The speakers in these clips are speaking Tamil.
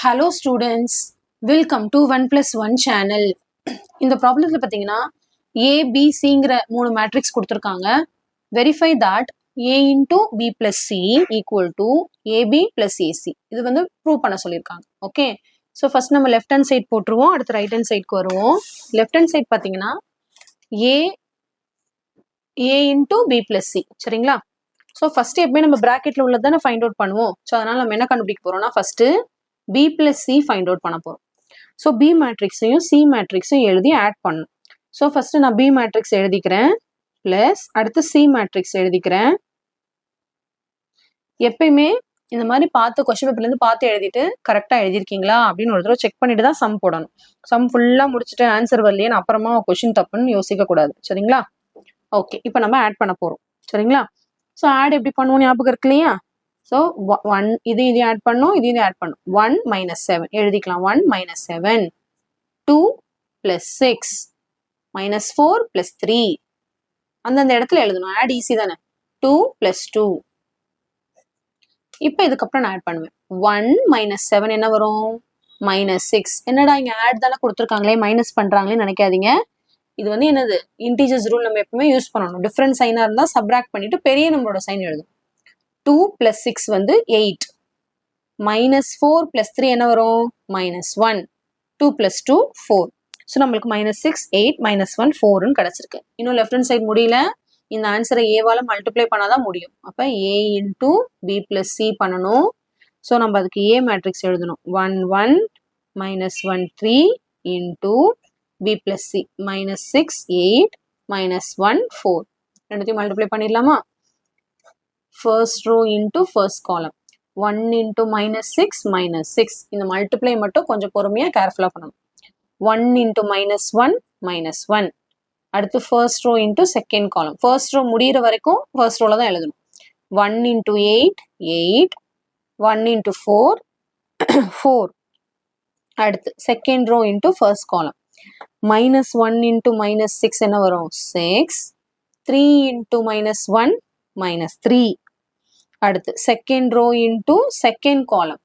Hello students, welcome to 1+1 channel. இந்த ப்ராப்ளத்தில் பார்த்தீங்கன்னா ABCங்கிற 3 மேட்ரிக்ஸ் கொடுத்துருக்காங்க. Verify that A into B plus C equal to AB plus AC. இது வந்து ப்ரூவ் பண்ண சொல்லியிருக்காங்க. ஓகே, ஸோ ஃபர்ஸ்ட் நம்ம லெஃப்ட் ஹேண்ட் சைட் போட்டுருவோம், அடுத்து ரைட் ஹேண்ட் சைட்க்கு வருவோம். லெஃப்ட் ஹேண்ட் சைட் பார்த்தீங்கன்னா A into B plus C, சரிங்களா? ஸோ ஃபர்ஸ்ட் எப்பவுமே நம்ம ப்ராக்கெட்ல உள்ளது தானே ஃபைண்ட் அவுட் பண்ணுவோம். ஸோ அதனால நம்ம என்ன கண்டுபிடிக்க போறோம்னா first B plus C find out பண்ண போறோம். ஸோ B மேட்ரிக்ஸையும் C மேட்ரிக்ஸையும் எழுதி ஆட் பண்ணணும். ஸோ ஃபர்ஸ்ட் நான் B மேட்ரிக்ஸ் எழுதிக்கிறேன், பிளஸ் அடுத்து C மேட்ரிக்ஸ் எழுதிக்கிறேன். எப்பயுமே இந்த மாதிரி பார்த்து கொஸ்டின் பேப்பர்லேருந்து பார்த்து எழுதிட்டு கரெக்டாக எழுதிருக்கீங்களா அப்படின்னு ஒரு தடவை செக் பண்ணிட்டு தான் சம் போடணும். சம் ஃபுல்லாக முடிச்சுட்டு ஆன்சர் வரலையேன்னு அப்புறமா கொஸ்டின் தப்புன்னு யோசிக்க கூடாது, சரிங்களா? ஓகே, இப்போ நம்ம ஆட் பண்ண போறோம், சரிங்களா? ஸோ ஆட் எப்படி பண்ணுவோம் ஞாபகம் இருக்கு இல்லையா? ஸோ 1 இதையும் ஆட் பண்ணோம், இதையும் ஆட் பண்ணோம். 1 minus 7 எழுதிக்கலாம். 1 minus 7, 2 plus 6 minus 4 plus 3 அந்தந்த இடத்துல எழுதணும். ஆட் ஈஸி தானே. 2 plus 2. இப்போ இதுக்கப்புறம் நான் ஆட் பண்ணுவேன். 1 minus 7 என்ன வரும்? minus 6. என்னடா இங்க ஆட் தானே கொடுத்துருக்காங்களே, மைனஸ் பண்றாங்களே நினைக்காதீங்க. இது வந்து என்னது, இன்டீஜர்ஸ் ரூல் நம்ம எப்பவுமே யூஸ் பண்ணணும். டிஃபரன்ட் சைனா இருந்தா சப்ராக்ட் பண்ணிட்டு பெரிய நம்பரோட சைன் எழுதும். 2 plus 6 வந்து 8. minus 4 plus 3 என்ன வரும்? minus 1. 2 plus 2 4. ஸோ நம்மளுக்கு minus 6 8 minus 1 4ன்னு கிடைச்சிருக்கு. இன்னும் லெஃப்ட் ஹேண்ட் சைட் முடியல, இந்த ஆன்சரை ஏவால மல்டிப்ளை பண்ணாதான் முடியும். அப்ப A into B plus C பண்ணணும். ஸோ நம்ம அதுக்கு A மேட்ரிக்ஸ் எழுதணும். 1 1 minus 1 3 into B plus C minus 6 8 minus 1 4. ரெண்டுத்தையும் மல்டிப்ளை பண்ணிடலாமா? First row into first column. 1 into minus 6 minus 6. இந்த மல்டிப்ளை மட்டும் கொஞ்சம் பொறுமையா கேர்ஃபுல்லா பண்ணணும். 1 into minus 1 minus 1. அடுத்து first row into second column. First row முடிகிற வரைக்கும் first rowல தான் எழுதணும். 1 into 8 8. 1 into 4 4. அடுத்து second row into first column. minus 1 into minus 6 என்ன வரும்? 6. 3 into minus 1 minus 3. அடுத்து second row into second column.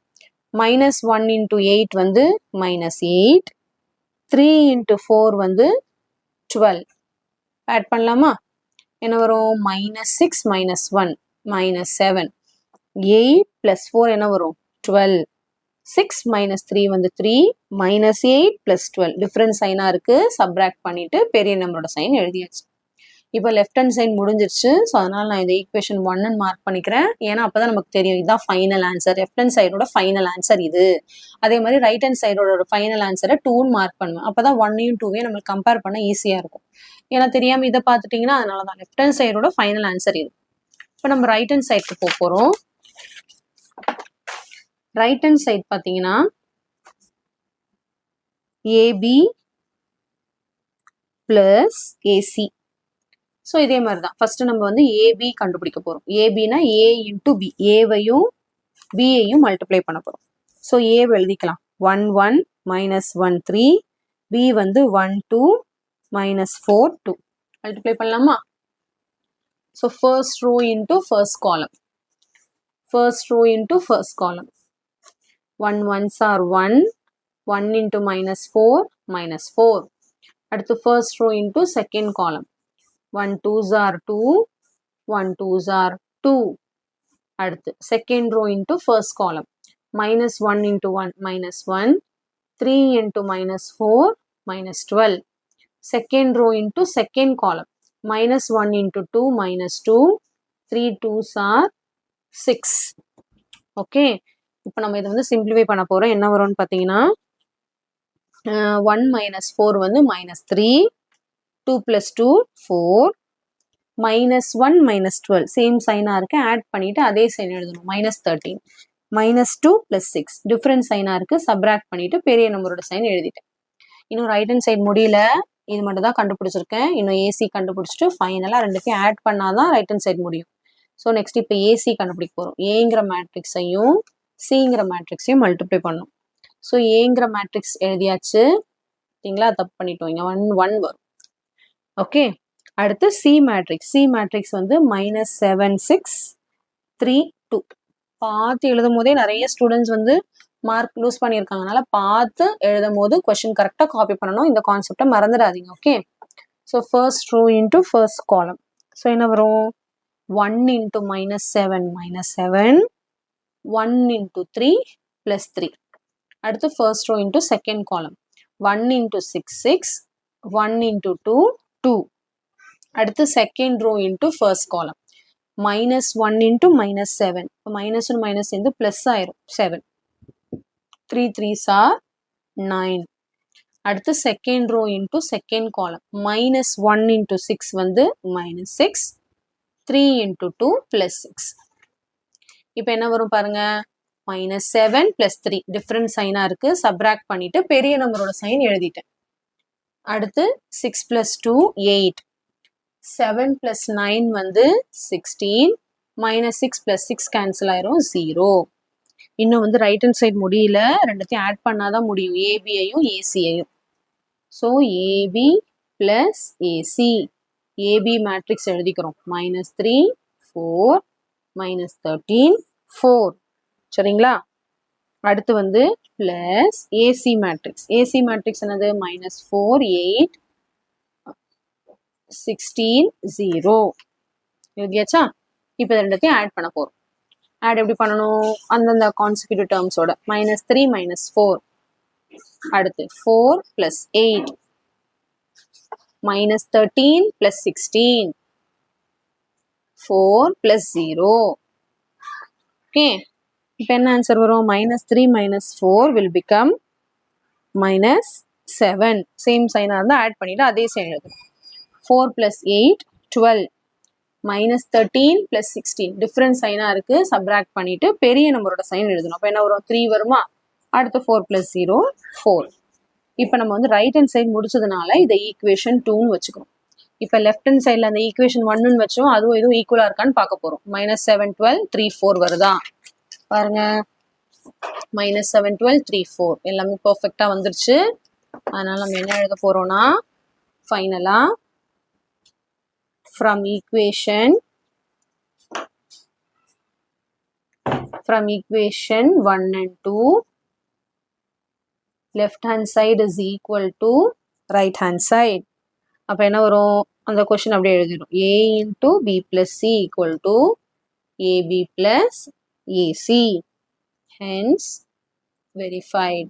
minus 1 into 8 வந்து minus 8. 3 into 4 வந்து 12. ஆட் பண்ணலாமா? என்ன வரும்? minus 6 minus 1 minus 7. 8 plus 4 என்ன வரும்? 12. 6 minus 3 வந்து 3. minus 8 plus 12. டிஃபரன்ஸ் சைனா இருக்கு, சப்ராக்ட் பண்ணிட்டு பெரிய நம்பரோட சைன் எழுதியாச்சு. இப்போ லெஃப்ட் ஹேண்ட் சைட் முடிஞ்சிருச்சு. ஸோ அதனால நான் இந்த ஈக்குவேஷன் 1ன்னு மார்க் பண்ணிக்கிறேன். ஏன்னா அப்பதான் நமக்கு தெரியும் இதுதான் ஃபைனல் ஆன்சர். லெஃப்ட் ஹேண்ட் சைடோட ஃபைனல் ஆன்சர் இது. அதே மாதிரி ரைட் ஹேண்ட் சைடோட ஃபைனல் ஆன்சரை 2ன்னு மார்க் பண்ணுவேன். அப்பதான் 1ஐயும் 2ஐயும் நம்மளுக்கு கம்பேர் பண்ண ஈஸியா இருக்கும். ஏன்னா தெரியாம இதை பார்த்துட்டீங்கன்னா அதனாலதான் லெஃப்ட் ஹேண்ட் சைடோட ஃபைனல் ஆன்சர் இது. இப்போ நம்ம ரைட் ஹேண்ட் சைடுக்கு போக போறோம். ரைட் ஹேண்ட் சைட் பார்த்தீங்கன்னா AB plus AC. ஸோ இதே மாதிரி தான் ஃபர்ஸ்ட் நம்ம வந்து ஏபி கண்டுபிடிக்க போறோம். ஏபினா ஏ இன்டூ பி, ஏவையும் பியையும் மல்டிப்ளை பண்ண போறோம். ஸோ ஏவை எழுதிக்கலாம். 1 1 minus 1 3. பி வந்து 1 2 minus 4 2. மல்டிப்ளை பண்ணலாமா? So first row into first column. First row into first column. 1 1s are 1. 1 into minus 4 minus 4. அடுத்து ஃபர்ஸ்ட் ரோ இன்டூ செகண்ட் காலம். 1 2s are 2. 1 2s are 2. அடுத்து second row into first column. minus 1 into 1 minus 1. 3 into minus 4 minus 12. Second row into second column. minus 1 into 2 minus 2. 3 2s are 6. Okay, இப்போ நம்ம இதை வந்து சிம்பிளிஃபை பண்ண போறோம். என்ன வரும்னு பார்த்தீங்கன்னா 1 minus 4 வந்து minus 3. 2 plus 2 4. minus 1 minus 12 same China இருக்கு, ஆட் பண்ணிட்டு அதே சைன் எழுதணும். minus 13. minus 2 plus 6 difference China இருக்கு, சப்ராக்ட் பண்ணிட்டு பெரிய நம்பரோட சைன் எழுதிட்டேன். இன்னும் ரைட் ஹேண்ட் சைடு முடியல, இது மட்டும் தான் கண்டுபிடிச்சிருக்கேன். இன்னும் ஏசி கண்டுபிடிச்சிட்டு ஃபைனலா ரெண்டுத்தையும் ஆட் பண்ணாதான் ரைட் ஹேண்ட் சைடு முடியும். ஸோ நெக்ஸ்ட் இப்போ ஏசி கண்டுபிடிக்க போறோம். ஏங்கிற மேட்ரிக்ஸையும் சிங்கிற மேட்ரிக்ஸையும் மல்டிப்ளை பண்ணும். ஸோ ஏங்கிற மேட்ரிக்ஸ் எழுதியாச்சு, சரிங்களா? தப்பு பண்ணிட்டோம், இங்க 1 1 வரும். ஓகே, அடுத்து சி மேட்ரிக்ஸ். சி மேட்ரிக்ஸ் வந்து minus 7 6 3 2. பார்த்து எழுதும் போதே நிறைய ஸ்டூடெண்ட்ஸ் வந்து மார்க் லூஸ் பண்ணியிருக்காங்க. அதனால பார்த்து எழுதும் போது கொஸ்டின் கரெக்டாக காப்பி பண்ணணும். இந்த கான்செப்டை மறந்துடாதீங்க. Okay, so first row into first column. So என்ன வரும்? 1 into -7 -7, 1 into 3 plus 3. அடுத்து first row into second column. 1 into 6 6, 1 into 2 2. அடுத்து second row into first column. -1 into -7. minus and minus into plus ஆயிரும் 7. 3 3s are 9. அடுத்து second row into second column. -1 into 6 வந்து -6. 3 into 2 plus 6. இப்போ என்ன வரும் பாருங்க? -7 plus 3. டிஃப்ரெண்ட் சைனாக இருக்குது. சப்ராக்ட் பண்ணிவிட்டு பெரிய நம்பரோட சைன் எழுதிட்டேன். அடுத்து 6 plus 2 8. 7 plus 9 வந்து 16. -6 plus 6 கேன்சல் ஆயிரும் 0. இன்னும் வந்து ரைட் ஹேண்ட் சைடு முடியல. ரெண்டுத்தையும் ஆட் பண்ணாதான் முடியும். ஏபியையும் ஏசியையும். So AB plus AC. AB matrix எழுதிக்கிறோம். -3 4 -13 4. சரிங்களா? அடுத்து வந்து plus AC matrix. AC matrix என்னது? -4 8 16 0. எழுதியாச்சா? இப்போ ரெண்டுத்தையும் ஆட் பண்ண போகிறோம். ஆட் எப்படி பண்ணணும்? அந்தந்த கான்சிக்யூட்டிவ் டேர்ம்ஸோட. -3 -4. அடுத்து 4 + 8. -13 + 16. 4 + 0. ஓகே, இப்போ என்ன ஆன்சர் வரும்? -3 -4 will become -7. சேம் சைனாக இருந்தால் ஆட் பண்ணிவிட்டு அதே சைன் எழுதணும். 4 + 8 12. -13 + 16. டிஃப்ரெண்ட் சைனாக இருக்குது. சப்ராக்ட் பண்ணிவிட்டு பெரிய நம்பரோட சைன் எழுதணும். அப்போ என்ன வரும்? 3 வருமா? அடுத்து 4 + 0 4. இப்போ நம்ம வந்து ரைட் ஹேண்ட் சைடு முடிச்சதுனால இதை ஈக்குவேஷன் 2ன்னு வச்சுக்கணும். இப்போ லெஃப்ட் ஹேண்ட் சைடில் அந்த ஈக்குவேஷன் 1ன்னு வச்சோம். அதுவும் இதுவும் ஈக்குவலாக இருக்கான்னு பார்க்க போகிறோம். -7 12 3 4 வருதா பாருங்க. -7 12 3 4 எல்லாமே பர்ஃபெக்டாக வந்துருச்சு. அதனால நம்ம என்ன எழுத போகிறோம்னா, ஃபைனலாக from equation 1 and 2, left hand side is equal to right hand side. அப்போ என்ன வரும்? அந்த கொஸ்டின் அப்படியே எழுதிடும். A into B plus C equal to AB plus AC. Hence verified.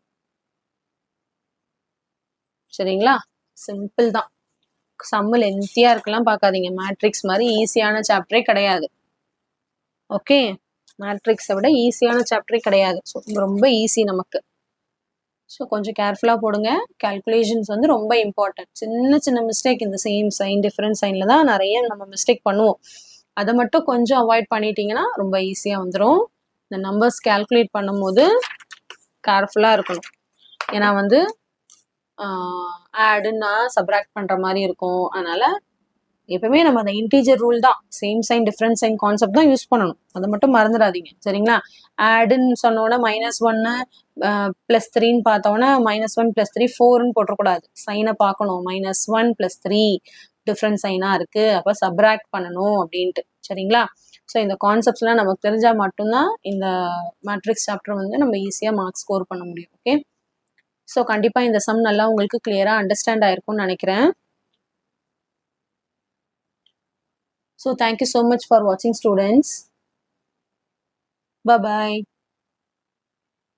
சரிங்களா? சிம்பிள் தான். சம்மு லென்த்தியாக இருக்கலாம் பார்க்காதீங்க. மேட்ரிக்ஸ் மாதிரி ஈஸியான சாப்டரே கிடையாது. ஓகே, மேட்ரிக்ஸை விட ஈஸியான சாப்டரே கிடையாது. ஸோ ரொம்ப ஈஸி நமக்கு. ஸோ கொஞ்சம் கேர்ஃபுல்லாக போடுங்க. கால்குலேஷன்ஸ் வந்து ரொம்ப இம்பார்ட்டன்ட். சின்ன சின்ன மிஸ்டேக் இந்த சேம் சைன் டிஃப்ரெண்ட் சைனில் தான் நிறைய நம்ம மிஸ்டேக் பண்ணுவோம். அதை மட்டும் கொஞ்சம் அவாய்ட் பண்ணிட்டீங்கன்னா ரொம்ப ஈஸியாக வந்துடும். இந்த நம்பர்ஸ் கால்குலேட் பண்ணும்போது கேர்ஃபுல்லாக இருக்கணும். ஏன்னா வந்து ஆடுன்னா சப்ராக்ட் பண்ணுற மாதிரி இருக்கும். அதனால் எப்பவுமே நம்ம அந்த இன்டீஜர் ரூல் தான், same sign different sign concept தான் யூஸ் பண்ணணும். அதை மட்டும் மறந்துடாதீங்க. சரிங்களா? ஆடுன்னு சொன்னோன்னா -1 +3 பார்த்தோன்னா -1 + 3 4ன்னு போட்டக்கூடாது. சைனை பார்க்கணும். -1 + 3 டிஃப்ரெண்ட் சைனாக இருக்குது, அப்போ சப்ராக்ட் பண்ணணும் அப்படின்ட்டு. சரிங்களா? ஸோ இந்த கான்செப்ட்ஸ்லாம் நமக்கு தெரிஞ்சால் மட்டும்தான் இந்த மேட்ரிக்ஸ் சாப்டர் வந்து நம்ம ஈஸியாக மார்க்ஸ் ஸ்கோர் பண்ண முடியும். ஓகே, ஸோ கண்டிப்பாக இந்த சம் நல்லா உங்களுக்கு கிளியராக அண்டர்ஸ்டாண்ட் ஆயிருக்கும்னு நினைக்கிறேன். So thank you so much for watching, students. Bye bye.